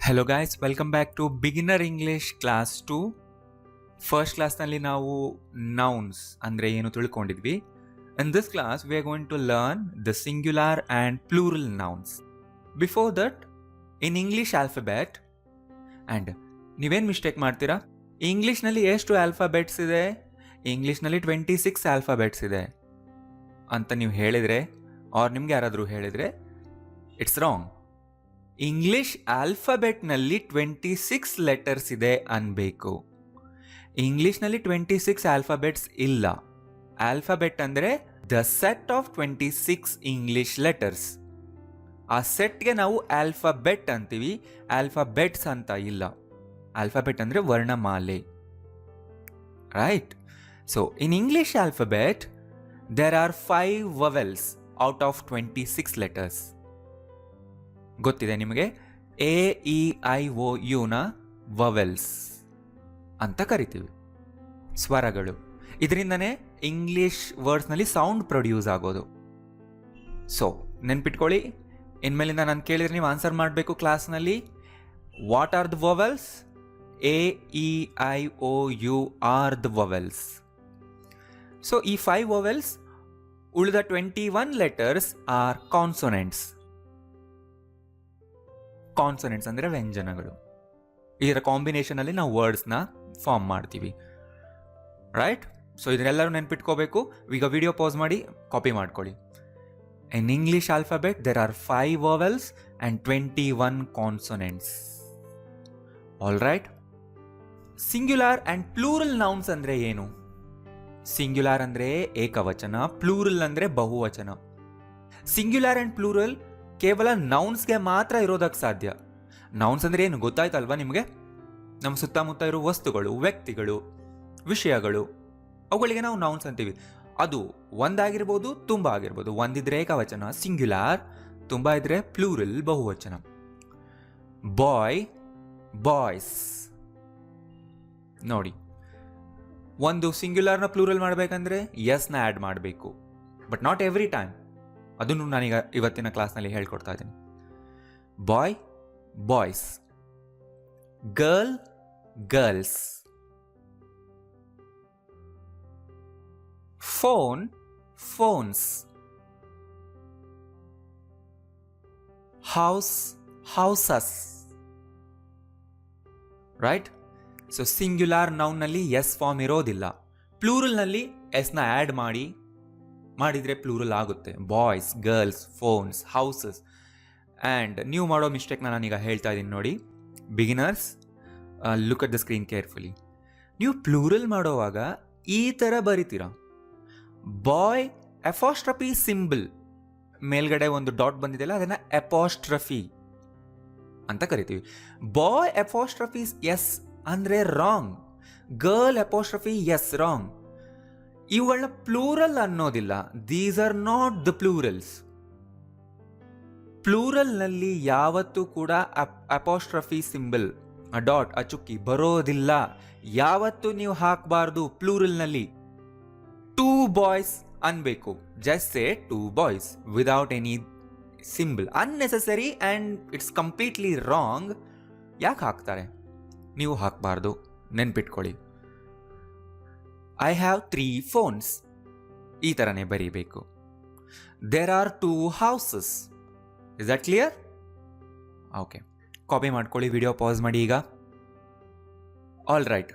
Hello guys, welcome back to beginner English class 2. First ಕ್ಲಾಸ್ನಲ್ಲಿ ನಾವು nouns ಅಂದರೆ ಏನು ತಿಳ್ಕೊಂಡಿದ್ವಿ. In this class we are going to learn the singular and plural nouns. Before that, in English alphabet, and ನೀವೇನು mistake ಮಾಡ್ತೀರಾ, ಇಂಗ್ಲೀಷ್ನಲ್ಲಿ ಎಷ್ಟು alphabets ಇದೆ? ಇಂಗ್ಲೀಷ್ನಲ್ಲಿ 26 ಆಲ್ಫಾಬೆಟ್ಸ್ ಇದೆ ಅಂತ ನೀವು ಹೇಳಿದರೆ, ಆರ್ ನಿಮ್ಗೆ ಯಾರಾದರೂ ಹೇಳಿದರೆ, ಇಟ್ಸ್ ರಾಂಗ್. ಇಂಗ್ಲಿಷ್ ಆಲ್ಫಾಬೆಟ್ನಲ್ಲಿ 26 ಲೆಟರ್ಸ್ ಇದೆ ಅನ್ಬೇಕು. ಇಂಗ್ಲಿಷ್ನಲ್ಲಿ 26 ಆಲ್ಫಾಬೆಟ್ಸ್ ಇಲ್ಲ. ಆಲ್ಫಾಬೆಟ್ ಅಂದರೆ the set of 26 English letters. ಆ ಸೆಟ್ಗೆ ನಾವು ಆಲ್ಫಾಬೆಟ್ ಅಂತೀವಿ, ಆಲ್ಫಾಬೆಟ್ಸ್ ಅಂತ ಇಲ್ಲ. ಆಲ್ಫಾಬೆಟ್ ಅಂದರೆ ವರ್ಣಮಾಲೆ, right? So in English alphabet there are 5 vowels out of 26 letters. ಗೊತ್ತಿದೆ ನಿಮಗೆ, AEIOUನ ವವೆಲ್ಸ್ ಅಂತ ಕರಿತೀವಿ, ಸ್ವರಗಳು. ಇದರಿಂದನೇ ಇಂಗ್ಲಿಷ್ ವರ್ಡ್ಸ್ನಲ್ಲಿ ಸೌಂಡ್ ಪ್ರೊಡ್ಯೂಸ್ ಆಗೋದು. ಸೊ ನೆನ್ಪಿಟ್ಕೊಳ್ಳಿ, ಇನ್ಮೇಲಿಂದ ನಾನು ಕೇಳಿದ್ರೆ ನೀವು ಆನ್ಸರ್ ಮಾಡಬೇಕು ಕ್ಲಾಸ್ನಲ್ಲಿ. What are the vowels? AEIOU are the vowels. So ಈ 5 ವವೆಲ್ಸ್, ಉಳಿದ 21 ಲೆಟರ್ಸ್ ಆರ್ ಕಾನ್ಸೊನೆಂಟ್ಸ್. ಕಾನ್ಸೊನೆಂಟ್ಸ್ ಅಂದರೆ ವ್ಯಂಜನಗಳು. ಇದರ ಕಾಂಬಿನೇಷನಲ್ಲಿ ನಾವು ವರ್ಡ್ಸ್ನ ಫಾರ್ಮ್ ಮಾಡ್ತೀವಿ, ರೈಟ್? ಸೊ ಇದನ್ನೆಲ್ಲರೂ ನೆನ್ಪಿಟ್ಕೋಬೇಕು. ಈಗ ವಿಡಿಯೋ ಪಾಸ್ ಮಾಡಿ ಕಾಪಿ ಮಾಡ್ಕೊಳ್ಳಿ. In English alphabet there are 5 vowels and 21 consonants. All right. Singular and plural nouns ಅಂದರೆ ಏನು? ಸಿಂಗ್ಯುಲಾರ್ ಅಂದರೆ ಏಕವಚನ, ಪ್ಲೂರಲ್ ಅಂದರೆ ಬಹುವಚನ. ಸಿಂಗ್ಯುಲಾರ್ ಆ್ಯಂಡ್ ಪ್ಲೂರಲ್ ಕೇವಲ ನೌನ್ಸ್ಗೆ ಮಾತ್ರ ಇರೋದಕ್ಕೆ ಸಾಧ್ಯ. ನೌನ್ಸ್ ಅಂದರೆ ಏನು ಗೊತ್ತಾಯ್ತಲ್ವಾ ನಿಮಗೆ? ನಮ್ಮ ಸುತ್ತಮುತ್ತ ಇರೋ ವಸ್ತುಗಳು, ವ್ಯಕ್ತಿಗಳು, ವಿಷಯಗಳು, ಅವುಗಳಿಗೆ ನಾವು ನೌನ್ಸ್ ಅಂತೀವಿ. ಅದು ಒಂದಾಗಿರ್ಬೋದು, ತುಂಬ ಆಗಿರ್ಬೋದು. ಒಂದಿದ್ರೆ ಏಕವಚನ ಸಿಂಗ್ಯುಲಾರ್, ತುಂಬ ಇದ್ರೆ ಪ್ಲೂರಲ್ ಬಹುವಚನ. ಬಾಯ್, ಬಾಯ್ಸ್. ನೋಡಿ, ಒಂದು ಸಿಂಗ್ಯುಲಾರ್ನ ಪ್ಲೂರಲ್ ಮಾಡಬೇಕಂದ್ರೆ ಎಸ್ನ ಆ್ಯಡ್ ಮಾಡಬೇಕು, ಬಟ್ ನಾಟ್ ಎವ್ರಿ ಟೈಮ್. ಅದನ್ನು ನಾನೀಗ ಇವತ್ತಿನ ಕ್ಲಾಸ್ನಲ್ಲಿ ಹೇಳ್ಕೊಡ್ತಾ ಇದ್ದೀನಿ. Boy, boys. Girl, girls. Phone, phones. House, houses. Right? So singular ನೌನ್ನಲ್ಲಿ ಎಸ್ ಫಾರ್ಮ್ ಇರೋದಿಲ್ಲ. ಪ್ಲೂರಲ್ನಲ್ಲಿ ಎಸ್ನ ಆ್ಯಡ್ ಮಾಡಿದರೆ ಪ್ಲೂರಲ್ ಆಗುತ್ತೆ. Boys, girls, phones, houses. And ನೀವು ಮಾಡೋ ಮಿಸ್ಟೇಕ್ನ ನಾನೀಗ ಹೇಳ್ತಾ ಇದ್ದೀನಿ ನೋಡಿ. Beginners, look at the screen carefully. ನೀವು ಪ್ಲೂರಲ್ ಮಾಡೋವಾಗ ಈ ಥರ ಬರಿತೀರ. ಬಾಯ್ ಅಪಾಸ್ಟ್ರಫಿ ಸಿಂಬಲ್ ಮೇಲ್ಗಡೆ ಒಂದು ಡಾಟ್ ಬಂದಿದೆಯಲ್ಲ, ಅದನ್ನು ಅಪಾಸ್ಟ್ರಫಿ ಅಂತ ಕರಿತೀವಿ. ಬಾಯ್ ಅಪಾಸ್ಟ್ರಫಿ ಎಸ್ ಅಂದರೆ wrong. Girl apostrophe S wrong. ಇವುಗಳನ್ನ ಪ್ಲೂರಲ್ ಅನ್ನೋದಿಲ್ಲ. These are not the plurals. ಪ್ಲೂರಲ್ನಲ್ಲಿ ಯಾವತ್ತೂ ಕೂಡ ಅಪಾಸ್ಟ್ರಫಿ ಸಿಂಬಲ್, ಡಾಟ್, ಅಚುಕ್ಕಿ ಬರೋದಿಲ್ಲ. ಯಾವತ್ತೂ ನೀವು ಹಾಕಬಾರ್ದು ಪ್ಲೂರಲ್ನಲ್ಲಿ. 2 ಬಾಯ್ಸ್ ಅನ್ಬೇಕು. Just say 2 boys without any symbol. Unnecessary and it's completely wrong. ಯಾಕೆ ಹಾಕ್ತಾರೆ? ನೀವು ಹಾಕಬಾರ್ದು, ನೆನ್ಪಿಟ್ಕೊಳ್ಳಿ. I have 3 phones. ಈ ಥರನೇ ಬರೀಬೇಕು. There are 2 houses. Is that clear? Okay, copy ಮಾಡ್ಕೊಳ್ಳಿ, ವಿಡಿಯೋ ಪಾಸ್ ಮಾಡಿ ಈಗ. All right.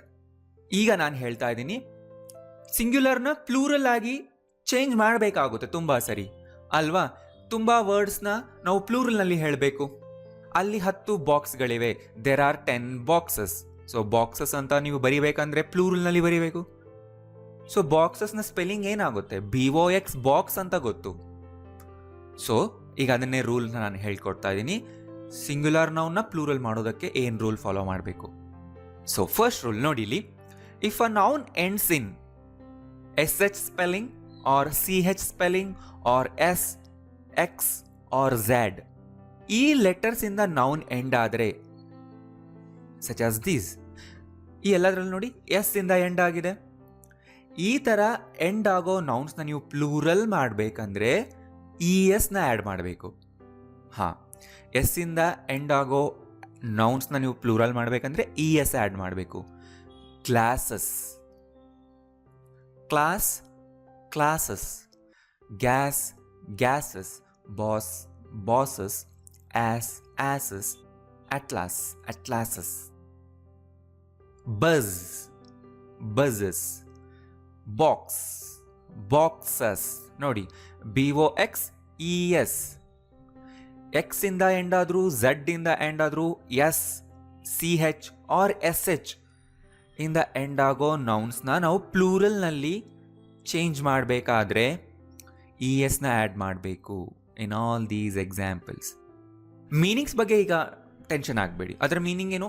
ಈಗ ನಾನು ಹೇಳ್ತಾ ಇದ್ದೀನಿ, ಸಿಂಗ್ಯುಲರ್ನ ಪ್ಲೂರಲ್ ಆಗಿ ಚೇಂಜ್ ಮಾಡಬೇಕಾಗುತ್ತೆ. ತುಂಬ ಸರಿ ಅಲ್ವಾ? ತುಂಬ ವರ್ಡ್ಸ್ನ ನಾವು ಪ್ಲೂರಲ್ನಲ್ಲಿ ಹೇಳಬೇಕು. ಅಲ್ಲಿ 10 ಬಾಕ್ಸ್ಗಳಿವೆ. There are 10 boxes. So boxes ಅಂತ ನೀವು ಬರಿಬೇಕಂದ್ರೆ ಪ್ಲೂರಲ್ನಲ್ಲಿ ಬರಿಬೇಕು. ಸೊ ಬಾಕ್ಸಸ್ನ ಸ್ಪೆಲ್ಲಿಂಗ್ ಏನಾಗುತ್ತೆ? BOX, ಬಾಕ್ಸ್ ಅಂತ ಗೊತ್ತು. ಸೊ ಈಗ ಅದನ್ನೇ ರೂಲ್ನ ನಾನು ಹೇಳ್ಕೊಡ್ತಾ ಇದ್ದೀನಿ. ಸಿಂಗ್ಯುಲರ್ ನೌನ್ನ ಪ್ಲೂರಲ್ ಮಾಡೋದಕ್ಕೆ ಏನು ರೂಲ್ ಫಾಲೋ ಮಾಡಬೇಕು? ಸೊ ಫಸ್ಟ್ ರೂಲ್ ನೋಡಿ ಇಲ್ಲಿ. If a noun ends in SH spelling or CH spelling or S, X or Z, ಈ ಲೆಟರ್ಸ್ ಇಂದ ನೌನ್ ಎಂಡ್ ಆದರೆ, ಸಚ್ ಆಸ್ ದೀಸ್, ಈ ಎಲ್ಲದರಲ್ಲಿ ನೋಡಿ ಎಸ್ ಇಂದ ಎಂಡ್ ಆಗಿದೆ. ಈ ಥರ ಎಂಡ್ ಆಗೋ ನೌನ್ಸ್ನ ನೀವು ಪ್ಲೂರಲ್ ಮಾಡಬೇಕಂದ್ರೆ ES ನ ಆ್ಯಡ್ ಮಾಡಬೇಕು. ಹಾಂ, ಎಸ್ ಇಂದ ಎಂಡ್ ಆಗೋ ನೌನ್ಸ್ನ ನೀವು ಪ್ಲೂರಲ್ ಮಾಡಬೇಕಂದ್ರೆ ಇ ಎಸ್ ಆ್ಯಡ್ ಮಾಡಬೇಕು. Glasses, class, classes, gas, gases, boss, bosses, ass, asses, atlas, atlases. Buzz, buzzes, box, boxes. ನೋಡಿ, BOX ES, ಎಕ್ಸ್ ಇಂದ ಎಂಡ್ ಆದರೂ, ಝಡ್ ಇಂದ ಎಂಡ್ ಆದರೂ, SCH ಆರ್ SH ಇಂದ ಎಂಡ್ ಆಗೋ ನೌನ್ಸ್ನ ನಾವು ಪ್ಲೂರಲ್ನಲ್ಲಿ ಚೇಂಜ್ ಮಾಡಬೇಕಾದ್ರೆ ES ನ ಆ್ಯಡ್ ಮಾಡಬೇಕು in all these examples. Meanings ಬಗ್ಗೆ ಈಗ ಟೆನ್ಷನ್ ಆಗಬೇಡಿ. ಅದರ ಮೀನಿಂಗ್ ಏನು,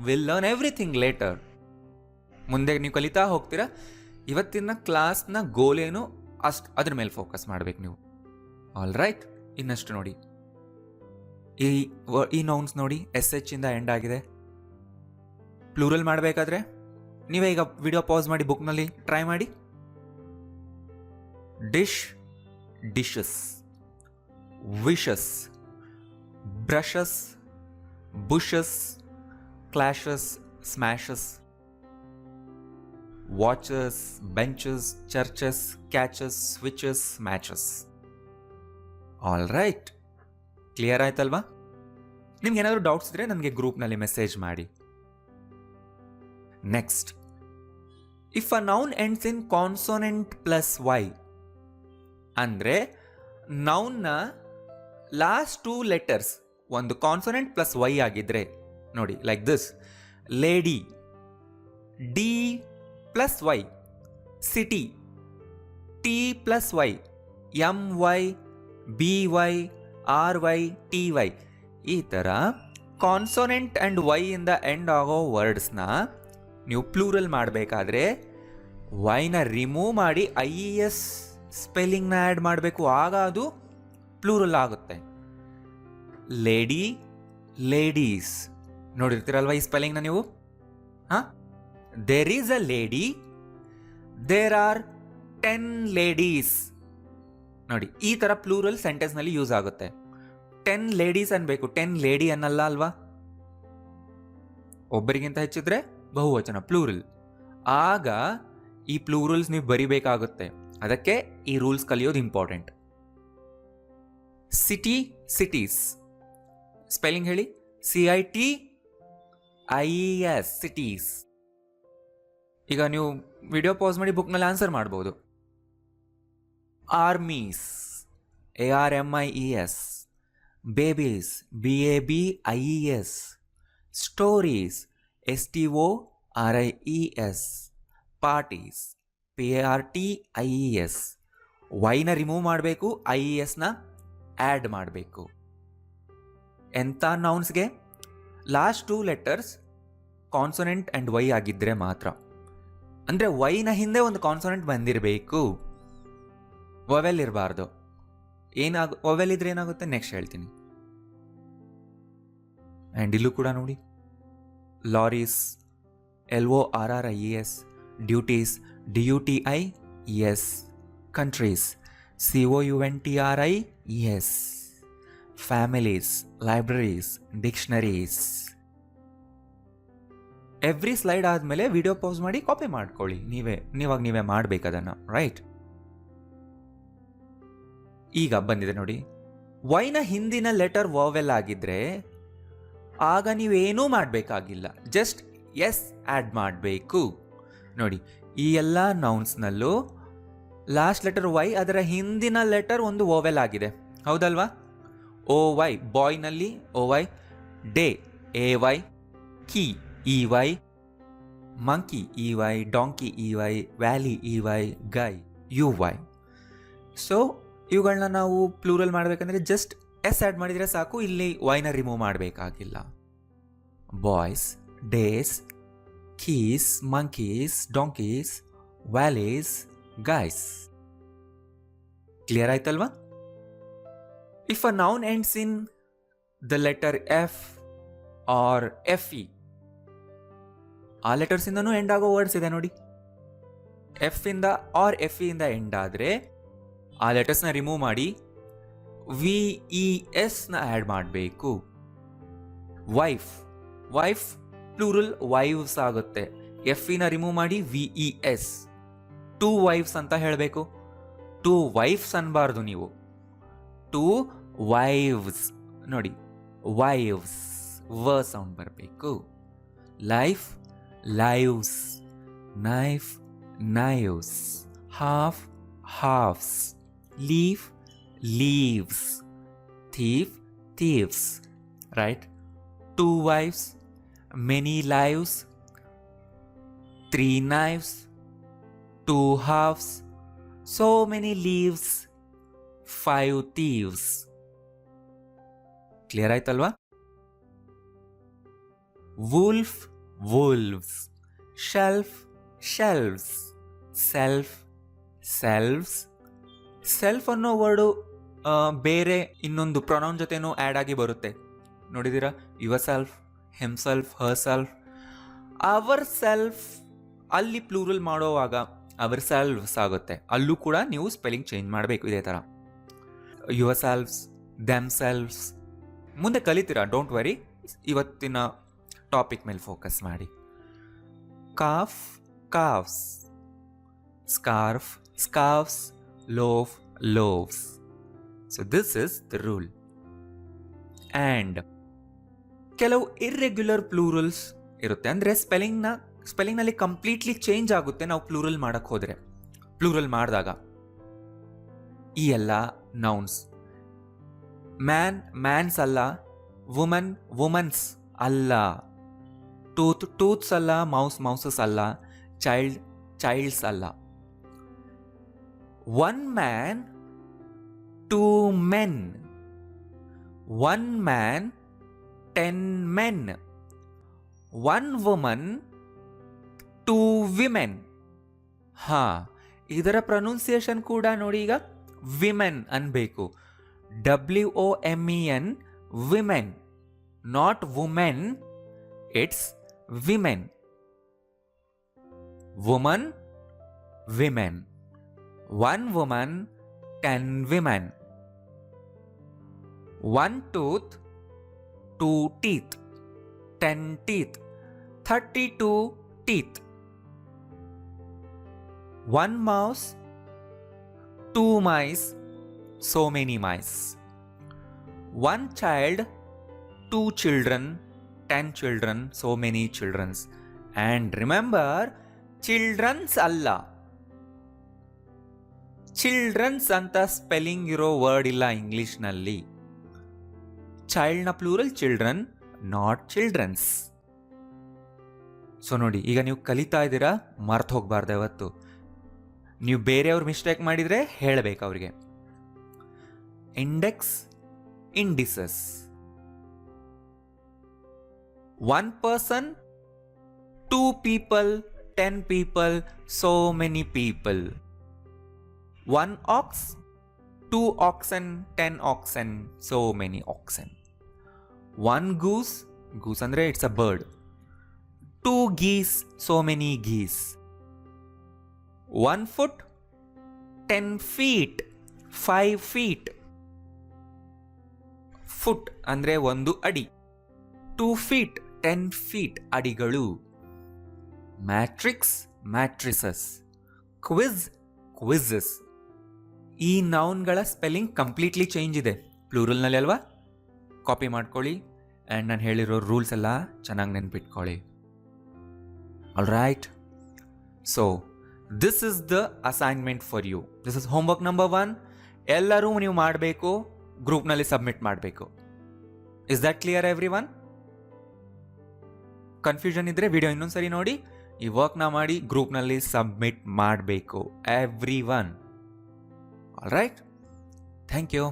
ವಿಲ್ ಲರ್ನ್ ಎವ್ರಿಥಿಂಗ್ ಲೇಟರ್. ಮುಂದೆ ನೀವು ಕಲಿತಾ ಹೋಗ್ತೀರಾ. ಇವತ್ತಿನ ಕ್ಲಾಸ್ನ ಗೋಲ್ ಏನು ಅದ್ರ ಮೇಲೆ ಫೋಕಸ್ ಮಾಡ್ಬೇಕು ನೀವು. ಆಲ್ ರೈಟ್, ಇನ್ನಷ್ಟು ನೋಡಿ. ಈ ನೌನ್ಸ್ ನೋಡಿ, SH ಇಂದ ಎಂಡ್ ಆಗಿದೆ. ಪ್ಲೂರಲ್ ಮಾಡಬೇಕಾದ್ರೆ ನೀವೇ ಈಗ ವಿಡಿಯೋ ಪಾಸ್ ಮಾಡಿ ಬುಕ್ನಲ್ಲಿ ಟ್ರೈ ಮಾಡಿ. Dish, dishes, wishes, brushes, bushes, clashes, smashes, watches, benches, churches, catches, switches, matches. All right, clear ಆಯ್ತಲ್ವಾ? ನಿಮ್ಗೆ ಏನಾದರೂ ಡೌಟ್ಸ್ ಇದ್ರೆ ನನಗೆ ಗ್ರೂಪ್ನಲ್ಲಿ ಮೆಸೇಜ್ ಮಾಡಿ. Next, if a noun ends in consonant plus Y ಅಂದರೆ ನೌನ್ನ ಲಾಸ್ಟ್ 2 ಲೆಟರ್ಸ್ ಒಂದು ಕಾನ್ಸೋನೆಂಟ್ ಪ್ಲಸ್ ವೈ ಆಗಿದ್ರೆ, ನೋಡಿ like this: lady, D plus Y; city, T plus Y; MY, BY, RY, TY. ಈ ಥರ ಕಾನ್ಸೋನೆಂಟ್ ಆ್ಯಂಡ್ ವೈ ಇಂದ end ಆಗೋ ವರ್ಡ್ಸ್ನ ನೀವು ಪ್ಲೂರಲ್ ಮಾಡಬೇಕಾದ್ರೆ ವೈನ ರಿಮೂವ್ ಮಾಡಿ IES ಸ್ಪೆಲ್ಲಿಂಗ್ನ ಆ್ಯಡ್ ಮಾಡಬೇಕು. ಆಗ ಅದು ಪ್ಲೂರಲ್ ಆಗುತ್ತೆ. Lady, ladies. ನೋಡಿರ್ತೀರಲ್ವ ಈ ಸ್ಪೆಲ್ಲಿಂಗ್ನ ನೀವು? ಹಾಂ, there is a lady, there are 10 ladies. ನೋಡಿ, ಈ ಥರ ಪ್ಲೂರಲ್ ಸೆಂಟೆನ್ಸ್ನಲ್ಲಿ ಯೂಸ್ ಆಗುತ್ತೆ. 10 ಲೇಡೀಸ್ ಅನ್ಬೇಕು, 10 ಲೇಡಿ ಅನ್ನಲ್ಲ ಅಲ್ವಾ? ಒಬ್ಬರಿಗಿಂತ ಹೆಚ್ಚಿದ್ರೆ ಬಹುವಚನ, ಪ್ಲೂರಲ್. ಆಗ ಈ ಪ್ಲೂರಲ್ಸ್ ನೀವು ಬರಿಬೇಕಾಗುತ್ತೆ. ಅದಕ್ಕೆ ಈ ರೂಲ್ಸ್ ಕಲಿಯೋದು ಇಂಪಾರ್ಟೆಂಟ್. City, cities. ಸ್ಪೆಲ್ಲಿಂಗ್ ಹೇಳಿ: CITIES, ಸಿಟೀಸ್. ಈಗ ನೀವು ವಿಡಿಯೋ ಪಾಸ್ ಮಾಡಿ ಬುಕ್ನಲ್ಲಿ ಆನ್ಸರ್ ಮಾಡ್ಬೋದು. Armies, ARMIES. Babies, BABIES. Stories, STORIES. Parties, PARTIES. ವೈನ ರಿಮೂವ್ ಮಾಡಬೇಕು, IESನ ಆ್ಯಡ್ ಮಾಡಬೇಕು. ಎಂಥ ನೌನ್ಸ್ಗೆ last 2 letters consonant and Y ಆಗಿದ್ದರೆ ಮಾತ್ರ. ಅಂದರೆ ವೈನ ಹಿಂದೆ ಒಂದು ಕಾನ್ಸೋನೆಂಟ್ ಬಂದಿರಬೇಕು, ವವೆಲ್ ಇರಬಾರ್ದು. ವವೆಲ್ ಇದ್ರೆ ಏನಾಗುತ್ತೆ ನೆಕ್ಸ್ಟ್ ಹೇಳ್ತೀನಿ. ಆ್ಯಂಡ್ ಇಲ್ಲೂ ಕೂಡ ನೋಡಿ: lorries, LORRIES. Duties, DUTIES. Countries, COUNTRIES. Families, libraries, dictionaries. Every slide ಆದಮೇಲೆ ವಿಡಿಯೋ ಪಾಸ್ ಮಾಡಿ ಕಾಪಿ ಮಾಡ್ಕೊಳ್ಳಿ. ನೀವೇ ಮಾಡಬೇಕದನ್ನು, ರೈಟ್? ಈಗ ಬಂದಿದೆ ನೋಡಿ, ವೈನ ಹಿಂದಿನ ಲೆಟರ್ ವವೆಲ್ ಆಗಿದ್ರೆ ಆಗ ನೀವೇನೂ ಮಾಡಬೇಕಾಗಿಲ್ಲ, ಜಸ್ಟ್ ಎಸ್ ಆ್ಯಡ್ ಮಾಡಬೇಕು. ನೋಡಿ, ಈ ಎಲ್ಲ ನೌನ್ಸ್ನಲ್ಲೂ ಲಾಸ್ಟ್ ಲೆಟರ್ ವೈ, ಅದರ ಹಿಂದಿನ ಲೆಟರ್ ಒಂದು ವವೆಲ್ ಆಗಿದೆ, ಹೌದಲ್ವಾ? OY, ಬಾಯ್ನಲ್ಲಿ OY. Day, AY. Key, EY. Monkey, EY. Donkey, EY. Valley, EY. ಗೈ, UY. ಸೊ ಇವುಗಳನ್ನ ನಾವು ಪ್ಲೂರಲ್ ಮಾಡಬೇಕಂದ್ರೆ ಜಸ್ಟ್ ಎಸ್ ಆ್ಯಡ್ ಮಾಡಿದರೆ ಸಾಕು. ಇಲ್ಲಿ ವೈನ ರಿಮೂವ್ ಮಾಡಬೇಕಾಗಿಲ್ಲ. Boys, days, keys, monkeys, donkeys, valleys, guys. Clear ಆಯ್ತಲ್ವಾ? If a noun ends in the letter F or FE, ಆ ಲೆಟರ್ಸ್ ಇಂದನೂ ಎಂಡ್ ಆಗೋ ವರ್ಡ್ಸ್ ಇದೆ ನೋಡಿ. F ಇಂದ ಆರ್ FE ಇಂದ ಎಂಡ್ ಆದರೆ ಆ ಲೆಟರ್ಸ್ನ ರಿಮೂವ್ ಮಾಡಿ VES ನ ಆ್ಯಡ್ ಮಾಡಬೇಕು. ವೈಫ್, ವೈಫ್ ಪ್ಲೂರಲ್ ವೈವ್ಸ್ ಆಗುತ್ತೆ. ಎಫ್ಇನ ರಿಮೂವ್ ಮಾಡಿ VES. 2 ವೈಫ್ಸ್ ಅಂತ ಹೇಳಬೇಕು. 2 ವೈಫ್ಸ್ ಅನ್ಬಾರ್ದು ನೀವು. 2 ವೈವ್ಸ್ ನೋಡಿ, ವೈವ್ಸ್ ವ ಸೌಂಡ್ ಬರಬೇಕು. Life lives, knife knives, half halfs, leaf leaves, thief thieves, right? 2 wives, many lives, 3 knives, 2 halves, so many leaves, 5 thieves. Clear ಆಯ್ತಲ್ವಾ? Wolf, wolves, shelf, shelves, self, selves. Self ಅನ್ನೋ word ಬೇರೆ ಇನ್ನೊಂದು pronoun ಜೊತೆನೂ add ಆಗಿ ಬರುತ್ತೆ. ನೋಡಿದ್ದೀರಾ? Your self, himself, her self, our self. ಅಲ್ಲಿ plural ಮಾಡೋವಾಗ ಅವರ್ ಸೆಲ್ಫ್ಸ್ ಆಗುತ್ತೆ. ಅಲ್ಲೂ ಕೂಡ ನೀವು ಸ್ಪೆಲ್ಲಿಂಗ್ ಚೇಂಜ್ ಮಾಡಬೇಕು ಇದೇ ಥರ. Your selfs, them selfs. ಮುಂದೆ ಕಲಿತೀರಾ, ಡೋಂಟ್ ವರಿ. ಇವತ್ತಿನ ಟಾಪಿಕ್ ಮೇಲೆ ಫೋಕಸ್ ಮಾಡಿ. Calf, calfs, scarf, scarfs, loaf, loaves. So this is the rule. And ಕೆಲವು ಇರ್ರೆಗ್ಯುಲರ್ ಪ್ಲೂರಲ್ಸ್ ಇರುತ್ತೆ. ಅಂದರೆ ಸ್ಪೆಲ್ಲಿಂಗ್ನಲ್ಲಿ ಕಂಪ್ಲೀಟ್ಲಿ ಚೇಂಜ್ ಆಗುತ್ತೆ ನಾವು ಪ್ಲೂರಲ್ ಮಾಡಕ್ಕೆ ಹೋದರೆ. ಪ್ಲೂರಲ್ ಮಾಡಿದಾಗ ಈ ಎಲ್ಲ ನೌನ್ಸ್. ಮ್ಯಾನ್ ಮ್ಯಾನ್ಸ್ ಅಲ್ಲ, ವುಮನ್ ವುಮನ್ಸ್ ಅಲ್ಲ, ಟೂತ್ ಟೂತ್ಸ್ ಅಲ್ಲ, ಮೌಸ್ ಮೌಸಸ್ ಅಲ್ಲ, ಚೈಲ್ಡ್ ಚೈಲ್ಡ್ಸ್ ಅಲ್ಲ. 1 man, 2 men, 1 man, 10 men, 1 woman, 2 women. ಇದರ ಪ್ರೊನೌನ್ಸಿಯೇಷನ್ ಕೂಡ ನೋಡಿ. ಈಗ ವಿಮೆನ್ ಅನ್ಬೇಕು. WOMEN, women, not women. It's women. Woman, women. 1 woman, 10 women. 1 tooth, 2 teeth, 10 teeth, 32 teeth. 1 mouse, 2 mice, so many mice. 1 child, 2 children, 10 children, so many children. And remember, children's alla. Children's ಅಂತ spelling ಇರೋ word ಇಲ್ಲ ಇಂಗ್ಲಿಷ್ನಲ್ಲಿ. ಚೈಲ್ಡ್ನ plural children, not children's. So ನೋಡಿ, ಈಗ ನೀವು ಕಲಿತಾ ಇದ್ದೀರಾ, ಮರ್ತು ಹೋಗ್ಬಾರ್ದು ಯಾವತ್ತು. ನೀವು ಬೇರೆಯವ್ರು ಮಿಸ್ಟೇಕ್ ಮಾಡಿದರೆ ಹೇಳಬೇಕು ಅವ್ರಿಗೆ. Index, indices. 1 person, 2 people, 10 people, so many people. 1 ox, 2 oxen, 10 oxen, so many oxen. 1 goose, goose andre it's a bird. 2 geese, so many geese. 1 foot, 10 feet, 5 feet. Foot andre 1 ಅಡಿ. 2 feet, 10 feet ಅಡಿಗಳು. Matrix, matrices. Quiz, quizzes. ಈ ನೌನ್ಗಳ spelling completely change ಇದೆ ಪ್ಲೂರಲ್ನಲ್ಲಿ ಅಲ್ವಾ? Copy ಮಾಡ್ಕೊಳ್ಳಿ and ನಾನು ಹೇಳಿರೋ rules ಎಲ್ಲ ಚೆನ್ನಾಗಿ ನೆನ್ಪಿಟ್ಕೊಳ್ಳಿ. All right, so this is the assignment for you. This is homework number 1. ಎಲ್ಲರೂ ನೀವು ಮಾಡಬೇಕು, ಗ್ರೂಪ್ನಲ್ಲಿ ಸಬ್ಮಿಟ್ ಮಾಡಬೇಕು. Is that clear every one? Confusion ಇದ್ದರೆ ವಿಡಿಯೋ ಇನ್ನೊಂದ್ಸರಿ ನೋಡಿ, ಈ ವರ್ಕ್ನ ಮಾಡಿ ಗ್ರೂಪ್ನಲ್ಲಿ ಸಬ್ಮಿಟ್ ಮಾಡಬೇಕು every one. All right. Thank you.